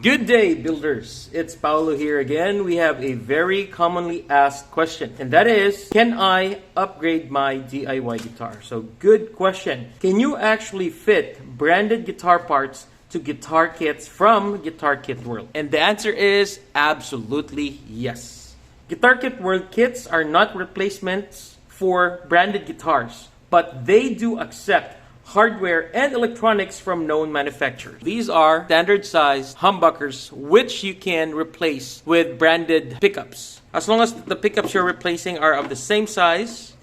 Good day, builders. It's Paolo here again. We have a very commonly asked question, and that is, can I upgrade my DIY guitar? So, good question. Can you actually fit branded guitar parts to guitar kits from Guitar Kit World? And the answer is absolutely yes. Guitar Kit World kits are not replacements for branded guitars, but they do accept hardware and electronics from known manufacturers. These are standard size humbuckers which you can replace with branded pickups. As long as the pickups you're replacing are of the same size,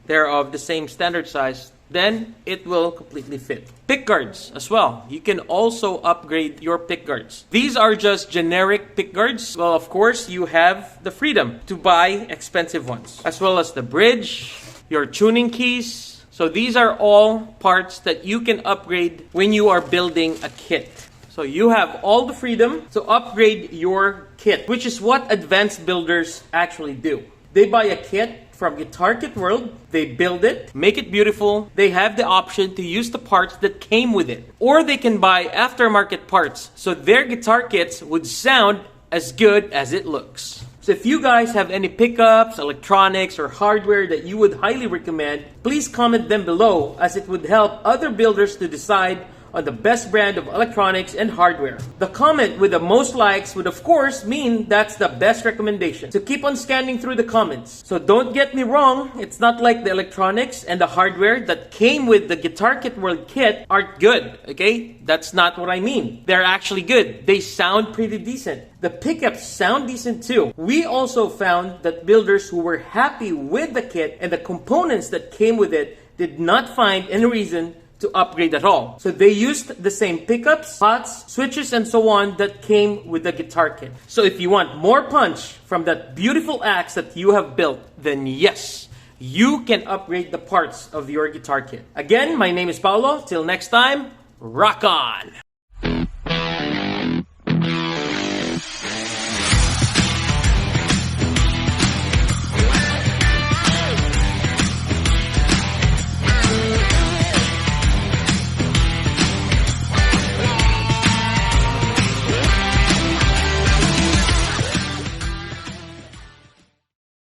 they're of the same standard size, then it will completely fit. Pick guards as well. You can also upgrade your pick guards. These are just generic pick guards. Well, of course, you have the freedom to buy expensive ones, as well as the bridge, your tuning keys. So these are all parts that you can upgrade when you are building a kit. So you have all the freedom to upgrade your kit, which is what advanced builders actually do. They buy a kit from Guitar Kit World, they build it, make it beautiful, they have the option to use the parts that came with it. Or they can buy aftermarket parts, so their guitar kits would sound as good as it looks. So if you guys have any pickups, electronics, or hardware that you would highly recommend, please comment them below, as it would help other builders to decide on the best brand of electronics and hardware. The comment with the most likes would of course mean that's the best recommendation. So keep on scanning through the comments. So don't get me wrong, it's not like the electronics and the hardware that came with the Guitar Kit World kit aren't good, okay? That's not what I mean. They're actually good. They sound pretty decent. The pickups sound decent too. We also found that builders who were happy with the kit and the components that came with it did not find any reason to upgrade at all. So they used the same pickups, pots, switches, and so on that came with the guitar kit. So if you want more punch from that beautiful axe that you have built, then yes, you can upgrade the parts of your guitar kit. Again, my name is Paolo. Till next time, rock on!